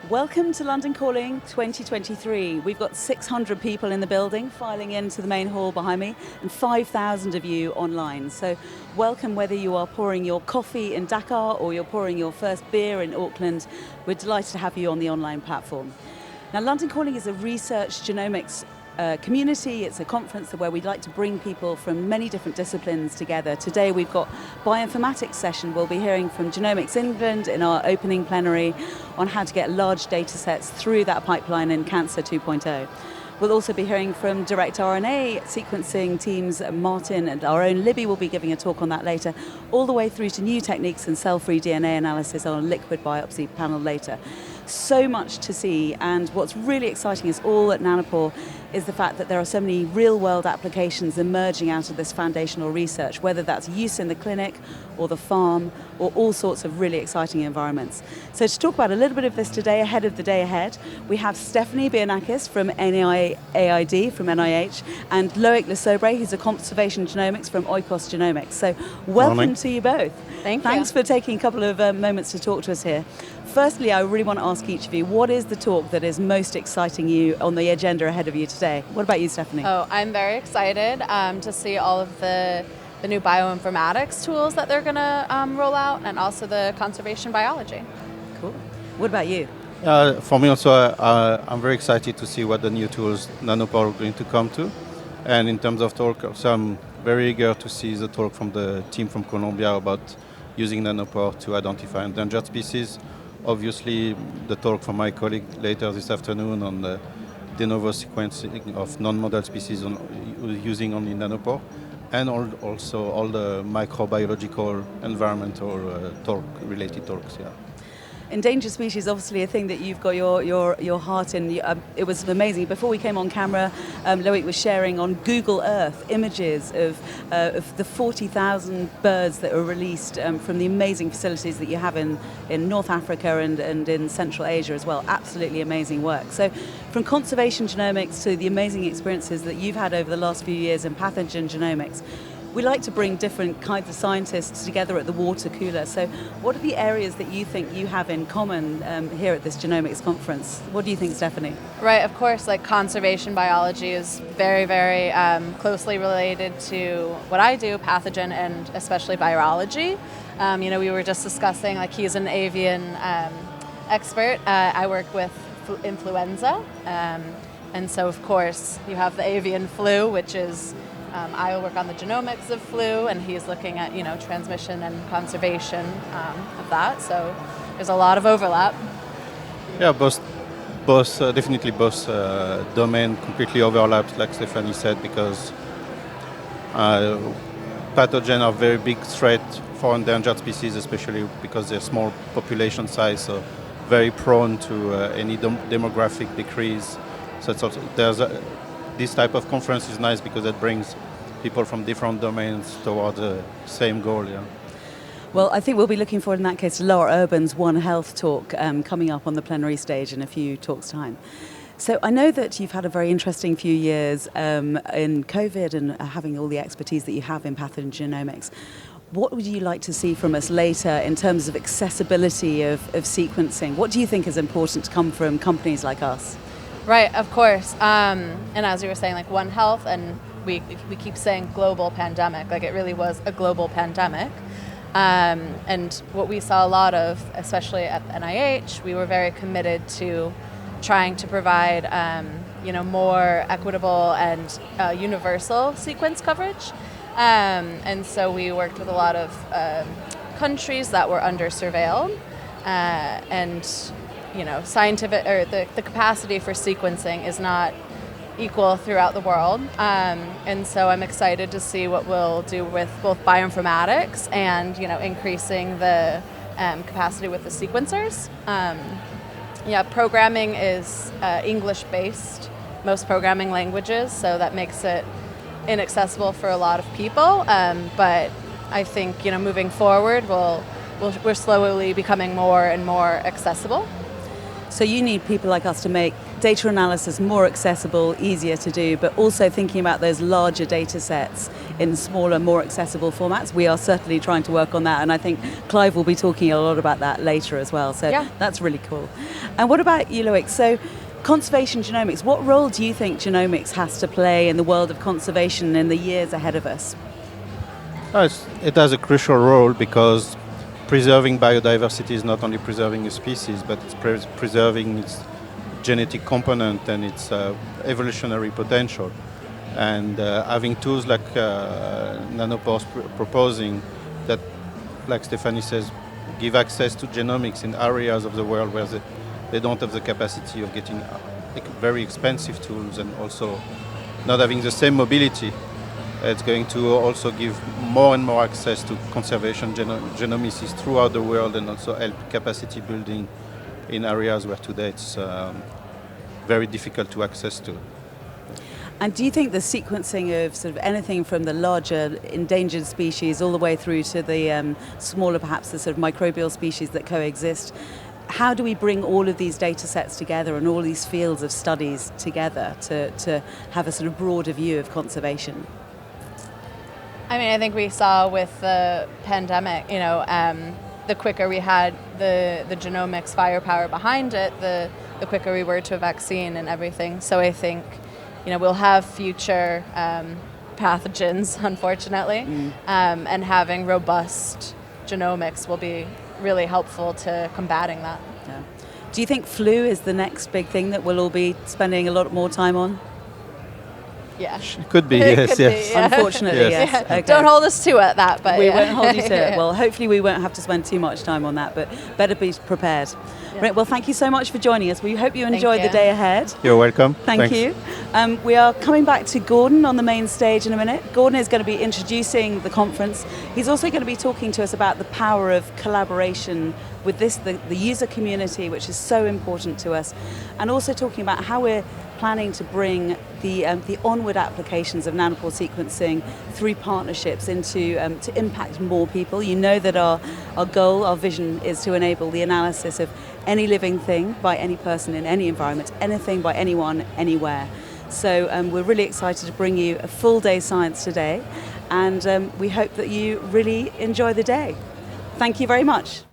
Welcome to London Calling 2023. We've got 600 people in the building filing into the main hall behind me and 5,000 of you online. So welcome whether you are pouring your coffee in Dakar or you're pouring your first beer in Auckland. We're delighted to have you on the online platform. Now, London Calling is a research genomics community. It's a conference where we'd like to bring people from many different disciplines together. Today we've got bioinformatics session. We'll be hearing from Genomics England in our opening plenary on how to get large data sets through that pipeline in Cancer 2.0. We'll also be hearing from direct RNA sequencing teams, Martin, and our own Libby will be giving a talk on that later, all the way through to new techniques in cell-free DNA analysis on a liquid biopsy panel later. So much to see, and what's really exciting is all at Nanopore is the fact that there are so many real-world applications emerging out of this foundational research, whether that's use in the clinic or the farm or all sorts of really exciting environments. So to talk about a little bit of this today, ahead of the day ahead, we have Stephanie Banakis from NIAID, from NIH, and Loic Lesobre, who's a conservation genomics from Oikos Genomics. So welcome Morning. to you both. Thanks for taking a couple of moments to talk to us here. Firstly, I really want to ask each of you, what is the talk that is most exciting you on the agenda ahead of you today? What about you, Stephanie? Oh, I'm very excited to see all of the new bioinformatics tools that they're going to roll out, and also the conservation biology. Cool. What about you? For me also, I'm very excited to see what the new tools Nanopore are going to come to. And in terms of talk, also I'm very eager to see the talk from the team from Colombia about using Nanopore to identify endangered species. Obviously, the talk from my colleague later this afternoon on the de novo sequencing of non-model species using only Nanopore, and also all the microbiological, environmental related talks. Yeah. Endangered species, obviously a thing that you've got your heart in. It was amazing. Before we came on camera, Loic was sharing on Google Earth images of the 40,000 birds that were released from the amazing facilities that you have in North Africa and in Central Asia as well. Absolutely amazing work. So from conservation genomics to the amazing experiences that you've had over the last few years in pathogen genomics, we like to bring different kinds of scientists together at the water cooler. So what are the areas that you think you have in common here at this genomics conference? What do you think, Stephanie? Right, of course, like conservation biology is very, very closely related to what I do, pathogen and especially virology. We were just discussing, like he's an avian expert. I work with influenza. And so, of course, you have the avian flu, which is I will work on the genomics of flu, and he's looking at transmission and conservation of that. So there's a lot of overlap. Yeah, definitely both domain completely overlapped, like Stephanie said, because pathogen are very big threat for endangered species, especially because they're small population size, so very prone to any demographic decrease. So it's also, this type of conference is nice because it brings people from different domains toward the same goal. Yeah. Well, I think we'll be looking forward in that case to Laura Urban's One Health talk coming up on the plenary stage in a few talks' time. So I know that you've had a very interesting few years in COVID and having all the expertise that you have in pathogen genomics. What would you like to see from us later in terms of accessibility of sequencing? What do you think is important to come from companies like us? Right, of course. And as you were saying, like One Health, and we keep saying global pandemic, like it really was a global pandemic. And what we saw a lot of, especially at NIH, we were very committed to trying to provide more equitable and universal sequence coverage. And so we worked with a lot of countries that were under surveilled, and scientific or the capacity for sequencing is not equal throughout the world. And so I'm excited to see what we'll do with both bioinformatics and, increasing the capacity with the sequencers. Programming is English-based, most programming languages, so that makes it inaccessible for a lot of people. But I think, moving forward, we're slowly becoming more and more accessible. So you need people like us to make data analysis more accessible, easier to do, but also thinking about those larger data sets in smaller, more accessible formats. We are certainly trying to work on that, and I think Clive will be talking a lot about that later as well. So that's really cool. And what about you, Loic? So conservation genomics, what role do you think genomics has to play in the world of conservation in the years ahead of us? It has a crucial role because preserving biodiversity is not only preserving a species, but it's preserving its genetic component and its evolutionary potential. And having tools like Nanopore's proposing that, like Stephanie says, give access to genomics in areas of the world where they don't have the capacity of getting very expensive tools and also not having the same mobility. It's going to also give more and more access to conservation genomicists throughout the world and also help capacity building in areas where today it's very difficult to access to. And do you think the sequencing of sort of anything from the larger endangered species all the way through to the smaller, perhaps the sort of microbial species that coexist, how do we bring all of these data sets together and all these fields of studies together to have a sort of broader view of conservation? I mean, I think we saw with the pandemic, the quicker we had the genomics firepower behind it, the quicker we were to a vaccine and everything. So I think, we'll have future pathogens, unfortunately, and having robust genomics will be really helpful to combating that. Yeah. Do you think flu is the next big thing that we'll all be spending a lot more time on? Yeah. It could be, yes. Could be, yeah. Unfortunately, yes. Yeah. Okay. Don't hold us to it, that, but we won't hold you to it. Well, hopefully we won't have to spend too much time on that, but better be prepared. Yeah. Right, well, thank you so much for joining us. We hope you enjoyed the day ahead. You're welcome. Thank you. We are coming back to Gordon on the main stage in a minute. Gordon is going to be introducing the conference. He's also going to be talking to us about the power of collaboration with the user community, which is so important to us, and also talking about how we're planning to bring the onward applications of nanopore sequencing through partnerships into to impact more people. You know that our goal, our vision, is to enable the analysis of any living thing by any person in any environment, anything by anyone, anywhere. So we're really excited to bring you a full day science today, and we hope that you really enjoy the day. Thank you very much.